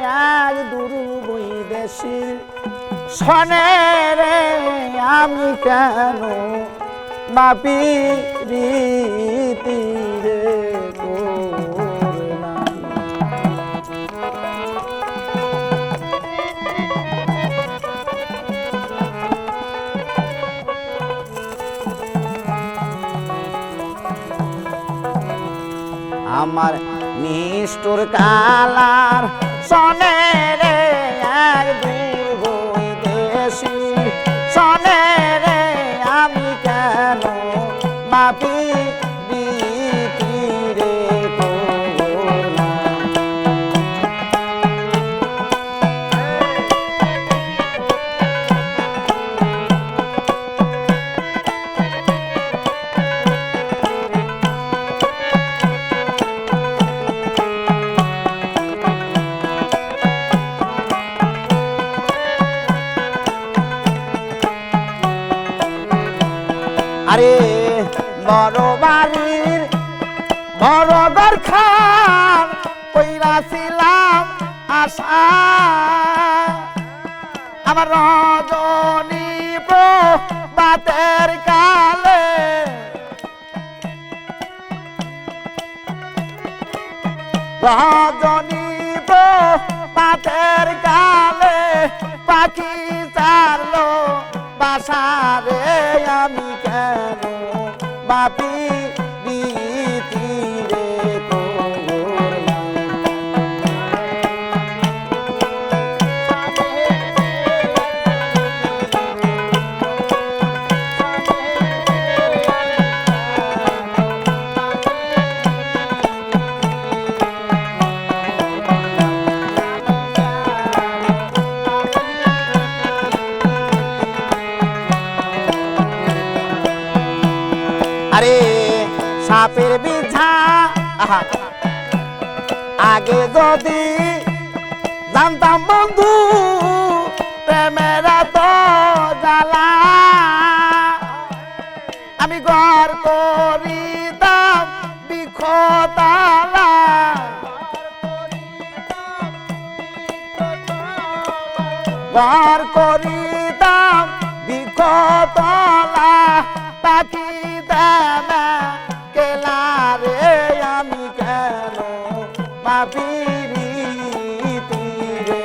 আজ দুর্বই দেশির সনে রে আমি কেন মাপি রীতি রে করলাম। আমার নিষ্ঠুর কালার সনে রে এক দুর্বই দেশি সনে রে আমি কেন মাপি রীতি রে করলাম। আরে বড় বাড়ির বড় গরখান কইরাছিলাম আশা আমার রজনী প্রভাতের কালে রজনী প্রভাতের কালে পাখি চারলো বাসারে আমি কেন বাপি রীতি রে করলাম। আরে সাপের বিছা আগে যদি জানতাম বন্ধু প্রেমের তো জ্বালা আমি ঘর করিতাম বিখতালা ঘর করিতাম বিখতলা পাখি দানা কেলা রে আমি কেন মাপি রীতি রে।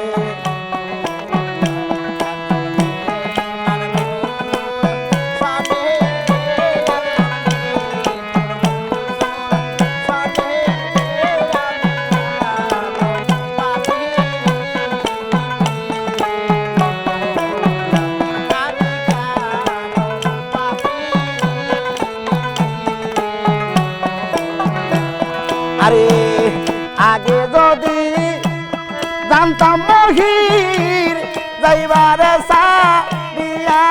আরে আগে যদি জানতাম মহির যাইবার সারিয়া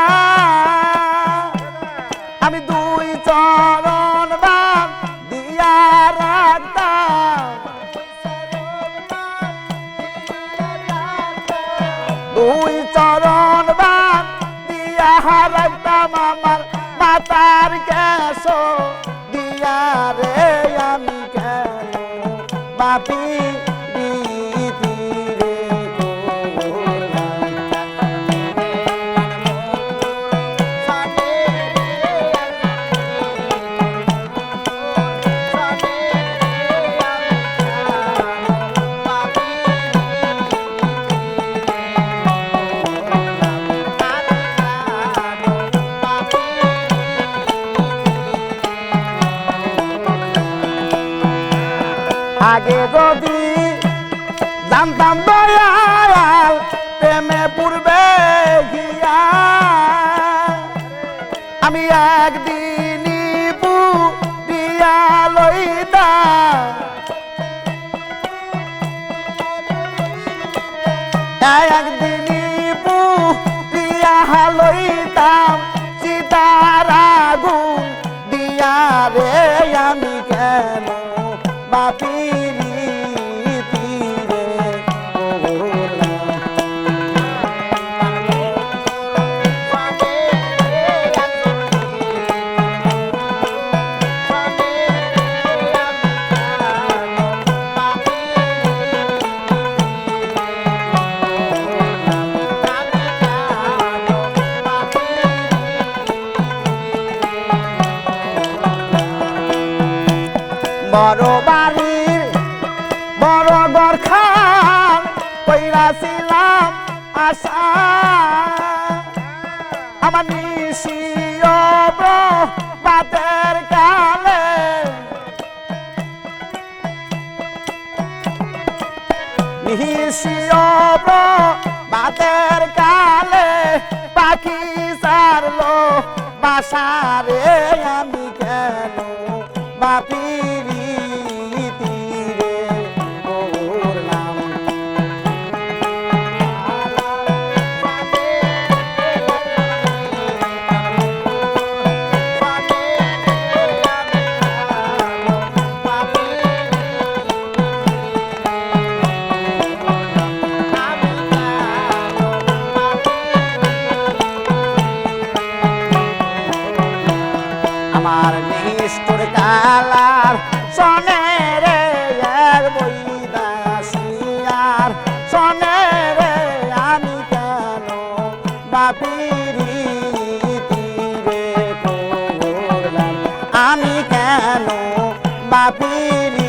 আমি দুই চরণ বান দিয়া রাখতাম দুই চরণ বান দিয়া রাখতাম আমার মাতার কেশ দিয়া রে আমি কেন বাপি রীতি রে করলাম। আগে যদি জানতাম দয়াল প্রেমে পূর্বে গিয়া আমি একদিনই পুরিয়া লইতাম একদিনই পুরিয়া লইতাম সীতার আগুন দিয়া রে আমি কেন বাপি রীতি রে করলাম। বড় বাড়ির বড় গরখান কইরাছিলাম আশা আমার নিশিও বাতের কালে নিশিও বাতের কালে পাখি সারলো বাসারে আমি কেন বাপিরি তীরে করলাম আমার নিষ্ঠুর কালার সনে রে এক বইদাসিয়ার সনে রে আমি কেন বাপিরি তীরে করলাম আমি কেন বাপিরি